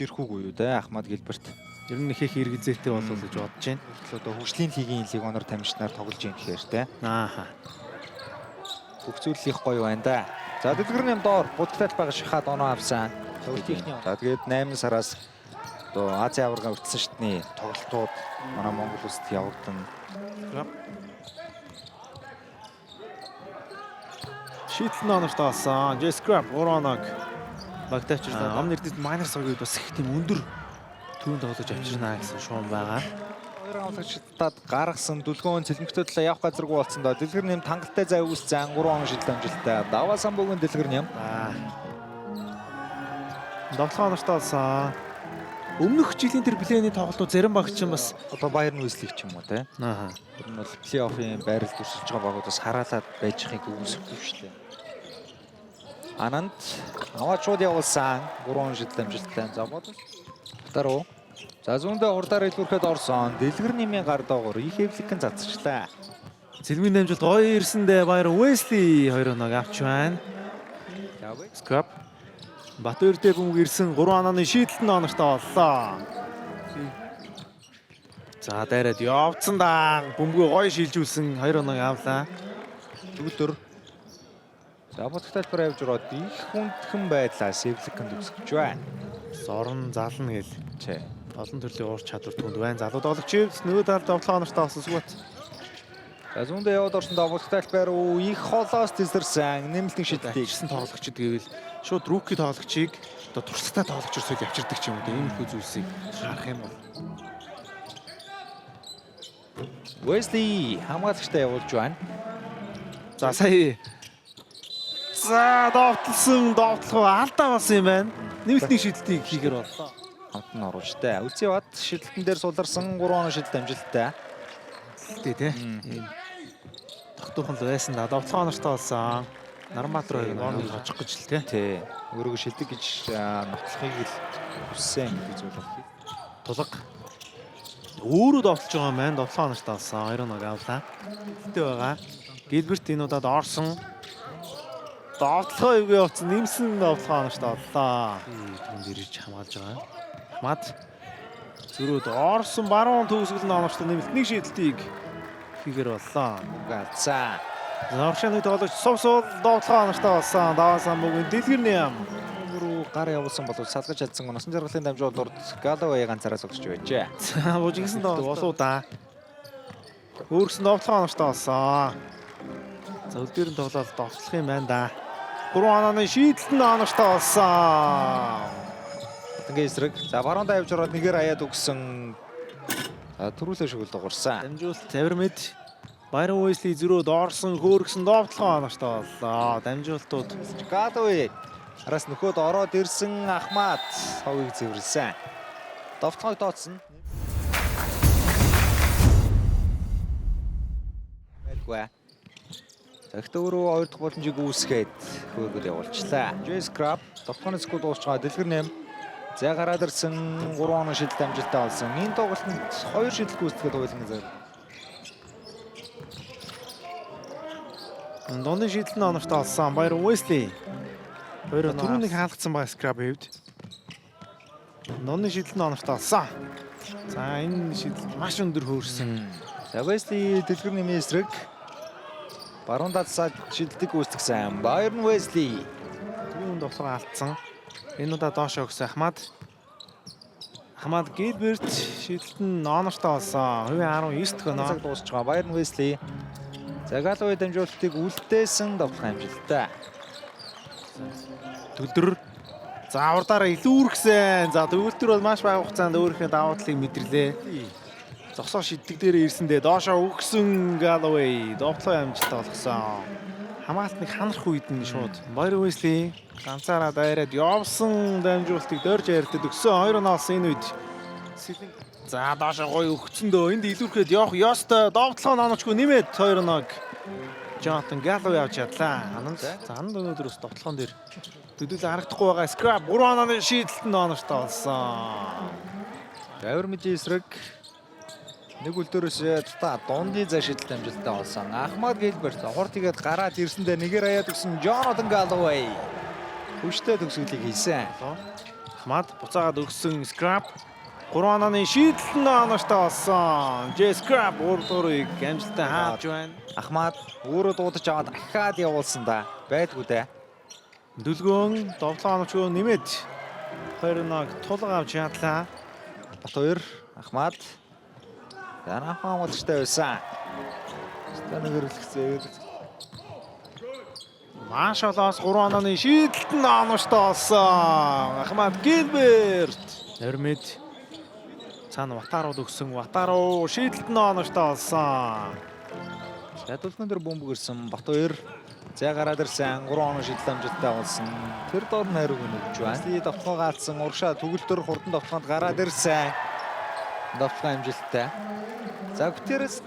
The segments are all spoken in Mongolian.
ирэх үгүй юу те Ахмад Гэлберт. Ер нь их эргэлзээтэй болов гэж бодож байна. Одоо хөгжлийн лигийн лигоноор тамирчнаар тоглож юм гэхээр те. Ааха. Бүх зүйл их гоё байна да. За дэлгэрний доор будтай байгаа шахаад оноо авсан. Төвлөхийн. За тэгээд 8 сараас одоо Азийн аварга өртсөн шатны тоглолтууд манай Монгол улсад явагдана. Шийдэл ноногт таасан. J-Scrap Ороног багтаачрлаа. Ам нэрдэд майнер согёд бас их тийм өндөр түүнд тоглож авчирнаа гэсэн шуум байгаа. Хоёр авлагчдад гаргасан дүлгөөн цэлмэгтөдлөө явах газаргүй болсон доо. Дэлгэр нэм тангалтай зай үүссэн 3 он шидэл амжилттай. Даваасан бүгэн дэлгэр нэм. Тоглоом нартаасан. Өмнөх жилийн тэр плейний тоглолтууд зарим багч нь бас Одоо Bayern Müslig ч юм уу те. ааха. Тэр нь бол плей-оффын байрал дүрсэж байгаа багуудаас хараалаад байж байгааг үүсэхгүй шүү дээ. Ананд аваачууд явуулсан 3 он шидэл амжилттай. За бодол. Таруу. За зүүндээ урдаар илүүрхэд орсон. Дэлгэр нэмийн гар доогоор их хэвлэгэн цацчлаа. Цэлмийн дамжуулт гоё ирсэндээ Баяр Уэсли 2 оног авч байна. Scrap Батөрдөө бөмбөг ирсэн 3 ононы шийдэлт ноногтой боллоо. За дайраад явцсан да. Бөмбөгөө гоё шилжүүлсэн 2 оног авлаа. Төгөлдөр. За бодогталбар явж ороод их хүндхэн байдлаас хэвлэгэн төгсгөж байна. Сорон зална гэл. Чэ. Олон төрлийн уур чадвар түнд байна. Залуу тоглогч нөгөө талд тоглоом нартаа болсон сүгт. За зүүндээ яваад орсон давуулталбар их холоос тесэрсэн нэмэлтэн шидэлтийг Игсэн тоглогчд гэвэл шууд руки тоглогчийг одоо туршлагатай тоглогчор сул явчирдаг ч юм уу. Иймэрхүү зүйлсийг харах юм бол. Wesley хамгаалагчтай явуулж байна. За сая. За довтлох алдаа болсон юм байна. Нэмэлтний шидэлтийг хийгэр боллоо. Хамт нь оруулжтай. Үлзий бат шидэлтэн дээр суларсан 3 он шидэлт амжилттай. Тэ тий. Тогтуухан л байсан да. Довтлох нартаа болсон. Нармбаатар хоёрыг ооныг хожих гэж л тий. Тий. Өөрөөгөө шилдэг гэж нотлохыг л хүссэн гэж зүйл болхий. Тулга өөрөө довтлож байгаа маань довтлоо нартаа болсон. 2 оног авлаа. Тэ байгаа. Гэлберт энэ удаад орсон. Довтлоо юу явцсан нэмсэн довтлоо нартаа боллоо. Түнд ирж хамгаалж байгаа. Мад зөрүүд орсон баруун төгсгөл ноногчтой нэмэлтний шийдэлтийг хийгэр боллоо. За. Оршины тоглогч сувсул довтлоо нартаа болсон. Даваасан бүгэн дэлгэрний юм. Руу гар явуулсан болов салгаж чадсан насан жаргалын дамжуулалт урд Галавей ганцаараа зогсож байжээ. За бужигсан болов да. Өөрсөн довтлоо нартаа болсон. За өдөр нь тоглоод довтлох юм байна да. 3 ононы шийдэлт нь оногтой болсон. Ингээ эсрэг. За баруундаа явж ороод нэгээр хаяад өгсөн. За төрүүлээ шүгэл дуурсан. Дамжуулт Тавирмэд Баяр Уэсли зөрөөд орсон хөөргсөн довтлогоо оногтой боллоо. Дамжуултууд Галавей араас нөхөд ороод ирсэн Ахмад ховыг зэвэрлсэн. Довтлогыг тооцсон. Байлгүй. Загт өөрөө 2 дахь боломжийг үүсгээд хөөгөл явуулчлаа. J-Scrap довтлооны скул дуусч байгаа дэлгэр нэм. За гараад ирсэн 3 оноо шидэлт амжилттай болсон. Энэ тоглолтод 2 шидэлт гүйцэтгэхэд хуулин зав. Донны шийдэл нь оногтой болсон. Баяр Уэсли. Түрүүнийг хаалгацсан ба Scrap хэвд. Донны шийдэл нь оногтой болсон. За энэ шийдэл маш өндөр хөөрсөн. За Wesley дэлгэр нэмийн эсрэг. Баруун талсаа шидэлтийг гүйцэтгсэн. Баяр Wesley. Түрүүнд довтлогоо алдсан. Энэ удаа доош өгсөн Ахмад Гэлберт шийдэлт нь оногтой болсон. Хувийн 19 дэх оноо. Цаг дуусч байгаа Баяр Wesley. За Галавей дамжуулалтыг үлдээсэн довтлох амжилттай. Төлдөр за урдаараа илүүрхсэн. За төвлөртөр бол маш бага хугацаанд өөрийнхөө давуу талыг мэдэрлээ. Зогсоо шиддэг дээр ирсэндээ доошоо өгсөн Галавей довтлоо амжилттай болгосон. Хамгаалтныг ханарх үед нь шууд Баяр Уэсли ганцаараа дайраад явсан дамжуултыг дөрж ярьдад өгсөн. 2 оноо олсон энэ үед. За доошоо гоё өгцөндөө энд илүүрхэд явах ёстой. Довтлоо ноночгүй нэмээд 2 оног Jonathan Галавей авч ядлаа. Ананд өнөөдрөөс довтлоон дээр төдийлө харагдахгүй байгаа Scrap 3 онооны шийдэлт нь оногтой болсон. Тавир мэдээ эсрэг нэг үлдөрөөс та дундын зай шидэлт амжилттай болсон. Ахмад Гэлберт хурд игээд гараад ирсэндээ нэгээр хаяад өгсөн Jonathan Галавей хүчтэй төгсгөлийг хийсэн. Ахмад буцаагаад өгсөн Scrap. 3 ононы шийдэлт нь онооштой болсон. J Scrap урдуурыг амжилттай хааж байна. Ахмад өөрөө дуудаж аваад ахаад явуулсан да. Байдгүй дээ. Дүлгөөн довтлоо оногчгүй нэмээд 2-1 тулга авч ядлаа. Бат 2 Ахмад Янахан амгалжтай байсан. Станаг өрлөгцөө. Маш олоос 3 ононы шийдэлт нь онооштой болсон. Ахмад Гилберт. Нэрмэд цаана Ватарууд өгсөн. Ватаруу шийдэлт нь онооштой болсон. Шадуулгын дээр бөмбөг ирсэн. Бат 2 зэ гараад ирсэн. 3 оноо шийдэл амжилттай болсон. Тэр дор найраг өгч байна. Ди довтлоо гаалцсан. Уршаа төгөлдөр хурдан довтлоонд гараад ирсэн. Довтлоо амжилттай. За Гүтерес.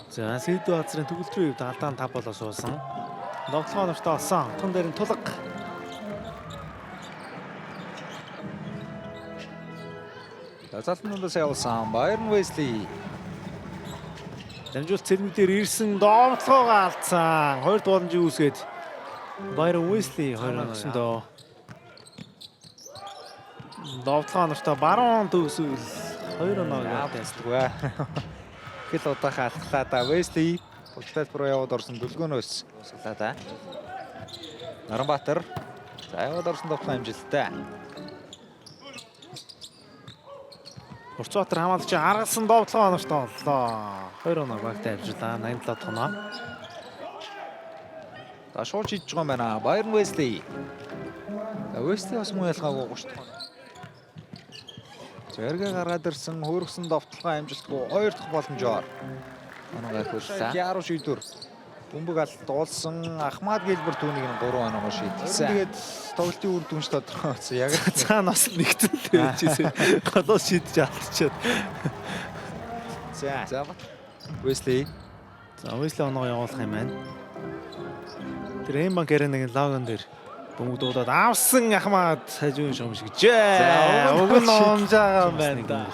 За Сэдв газрын төгөлдрийн үед алдаан 5 болоо суусан. Довтлоо онооштой болсон. Тун дээр нь тулга. Залтнуудаас явуулсан Байрон Весли. Дамжуулт цэлмүүдээр ирсэн довтлоогоо алдсан. 2 боломжийг үүсгээд Байрон Весли 2 өгсөндөө. Довтлоо онооштой баруун төгсөл 2-1 яастгүй. Хэл удаахаа алхлаа да. Весли Ултайд руу яваад орсон дүлгөөнөөс усглаа да. Наранбаатар за яваад орсон довтлоо амжилттай. Урцбаатар хамаалагч харгалсан довтлоо онооштой боллоо. 2-1 багтаа авчлаа. 87 тоноо. За шууд шийдэж байгаа юм байна. Байрон Весли. За Весли бас муу ялгаагүй 30 тоноо. Зэрэг гаргаад ирсэн хөргсөн довтлогоо амжилтгүй 2 дахь боломжоор оноогоо хөллөө. Яруу шийдвэр. Бөмбөг алт уулсан Ахмад Гилберт түүнийг нь 3 оноогоо шийдсэн. Тэгээд тоглолтын үр дүнч тодорхой болсон. Яг цаана бас нэгтэн байжсэн. Голоос шийдэж алдчихад. За Весли. За Весли оноогоо явуулах юм байна. Тэр Эмбанк аренагийн логон дээр бөмбөг дуудаад авсан Ахмад хажуун шомшигжээ. За уг нь онж байгаа юм байна да.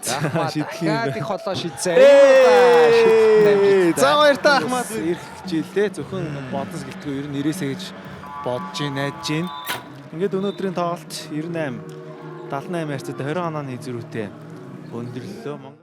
Ахмад шийдэх холоо шийдсэн. За баяртай Ахмад ирэх жилдээ зөвхөн бодос гэлтгүй ер нь ирээсэй гэж бодож найдаж байна. Ингээд өнөөдрийн тоглолт 98 78 харьцаад 20 онооны зэрүүтэй өндөрлөлөө.